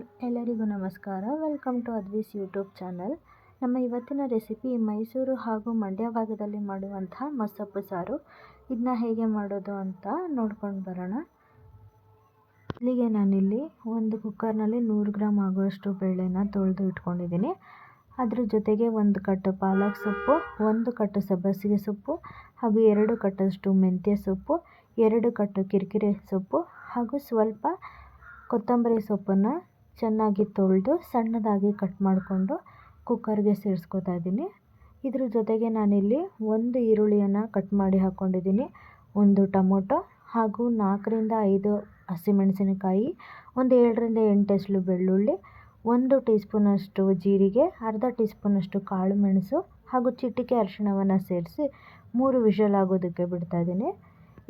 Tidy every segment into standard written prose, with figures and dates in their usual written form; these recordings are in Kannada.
ಆಲ್, ಎಲ್ಲರಿಗೂ ನಮಸ್ಕಾರ. ವೆಲ್ಕಮ್ ಟು ಅದ್ವಿಸ್ ಯೂಟ್ಯೂಬ್ ಚಾನಲ್. ನಮ್ಮ ಇವತ್ತಿನ ರೆಸಿಪಿ ಮೈಸೂರು ಹಾಗೂ ಮಂಡ್ಯ ಭಾಗದಲ್ಲಿ ಮಾಡುವಂತಹ ಮಸೊಪ್ಪು ಸಾರು. ಇದನ್ನ ಹೇಗೆ ಮಾಡೋದು ಅಂತ ನೋಡ್ಕೊಂಡು ಬರೋಣ. ಇಲ್ಲಿಗೆ ನಾನಿಲ್ಲಿ ಒಂದು ಕುಕ್ಕರ್ನಲ್ಲಿ 100 ಗ್ರಾಮ್ ಆಗುವಷ್ಟು ಬೇಳೆನ ತೊಳೆದು ಇಟ್ಕೊಂಡಿದ್ದೀನಿ. ಅದ್ರ ಜೊತೆಗೆ 1 ಕಟ್ಟು ಪಾಲಕ್ ಸೊಪ್ಪು, 1 ಕಟ್ಟು ಸಬ್ಬಸಿಗೆ ಸೊಪ್ಪು ಹಾಗೂ 2 ಕಟ್ಟಷ್ಟು ಮೆಂತ್ಯ ಸೊಪ್ಪು, 2 ಕಟ್ಟು ಕಿರಿಕಿರಿ ಸೊಪ್ಪು ಹಾಗೂ ಸ್ವಲ್ಪ ಕೊತ್ತಂಬರಿ ಸೊಪ್ಪನ್ನು ಚೆನ್ನಾಗಿ ತೊಳೆದು ಸಣ್ಣದಾಗಿ ಕಟ್ ಮಾಡಿಕೊಂಡು ಕುಕ್ಕರ್ಗೆ ಸೇರಿಸ್ಕೊತಾ ಇದ್ದೀನಿ. ಇದ್ರ ಜೊತೆಗೆ ನಾನಿಲ್ಲಿ 1 ಈರುಳ್ಳಿಯನ್ನು ಕಟ್ ಮಾಡಿ ಹಾಕ್ಕೊಂಡಿದ್ದೀನಿ, 1 ಟೊಮೊಟೊ ಹಾಗೂ 4 ರಿಂದ 5 ಹಸಿಮೆಣಸಿನಕಾಯಿ, ಒಂದು 7 ರಿಂದ 8 ಎಸಳು ಬೆಳ್ಳುಳ್ಳಿ, 1 ಟೀ ಸ್ಪೂನಷ್ಟು ಜೀರಿಗೆ, ಅರ್ಧ ಟೀ ಸ್ಪೂನಷ್ಟು ಕಾಳು ಮೆಣಸು ಹಾಗೂ ಚಿಟಿಕೆ ಅರಿಶಿಣವನ್ನು ಸೇರಿಸಿ 3 ವಿಷಲ್ ಆಗೋದಕ್ಕೆ ಬಿಡ್ತಾ ಇದ್ದೀನಿ.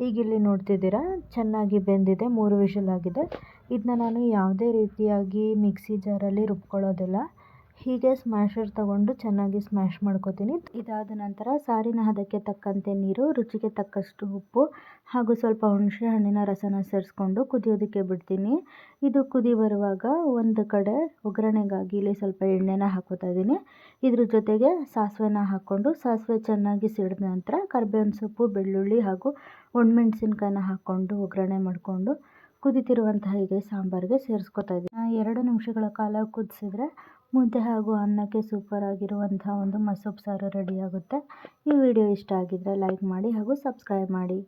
ಈಗ ಇಲ್ಲಿ ನೋಡ್ತಿದ್ದೀರಾ ಚೆನ್ನಾಗಿ ಬೆಂದಿದೆ, 3 ವಿಷಲ್ ಆಗಿದೆ. ಇದನ್ನ ನಾನು ಯಾವುದೇ ರೀತಿಯಾಗಿ ಮಿಕ್ಸಿ ಜಾರಲ್ಲಿ ರುಬ್ಕೊಳ್ಳೋದಿಲ್ಲ, ಹೀಗೆ ಸ್ಮ್ಯಾಶರ್ ತಗೊಂಡು ಚೆನ್ನಾಗಿ ಸ್ಮ್ಯಾಶ್ ಮಾಡ್ಕೋತೀನಿ. ಇದಾದ ನಂತರ ಸಾರಿನ ಹದಕ್ಕೆ ತಕ್ಕಂತೆ ನೀರು, ರುಚಿಗೆ ತಕ್ಕಷ್ಟು ಉಪ್ಪು ಹಾಗೂ ಸ್ವಲ್ಪ ಹುಣಸೆ ಹಣ್ಣಿನ ರಸನ ಸೇರಿಸ್ಕೊಂಡು ಕುದಿಯೋದಕ್ಕೆ ಬಿಡ್ತೀನಿ. ಇದು ಕುದಿ ಬರುವಾಗ ಒಂದು ಕಡೆ ಒಗ್ಗರಣೆಗಾಗಿ ಇಲ್ಲಿ ಸ್ವಲ್ಪ ಎಣ್ಣೆನ ಹಾಕೋತಾ ಇದ್ದೀನಿ. ಇದ್ರ ಜೊತೆಗೆ ಸಾಸಿವೆನ ಹಾಕ್ಕೊಂಡು ಸಾಸಿವೆ ಚೆನ್ನಾಗಿ ಸಿಡಿದ ನಂತರ ಕರಿಬೇವಿನ ಸೊಪ್ಪು, ಬೆಳ್ಳುಳ್ಳಿ ಹಾಗೂ ಒಣಮೆಣಸಿನ್ಕಾಯಿನ ಹಾಕ್ಕೊಂಡು ಒಗ್ಗರಣೆ ಮಾಡಿಕೊಂಡು ಕುದಿತಿರುವಂತಹ ಹೀಗೆ ಸಾಂಬಾರಿಗೆ ಸೇರಿಸ್ಕೊತಾ ಇದ್ದೀನಿ. 2 ನಿಮಿಷಗಳ ಕಾಲ ಕುದಿಸಿದ್ರೆ ಮುದ್ದೆ ಹಾಗೂ ಅನ್ನಕ್ಕೆ ಸೂಪರ್ ಆಗಿರುವಂತಹ ಒಂದು ಮಸೊಪ್ಪು ಸಾರು ರೆಡಿ ಆಗುತ್ತೆ. ಈ ವಿಡಿಯೋ ಇಷ್ಟ ಆಗಿದ್ರೆ ಲೈಕ್ ಮಾಡಿ ಹಾಗೂ ಸಬ್ಸ್ಕ್ರೈಬ್ ಮಾಡಿ.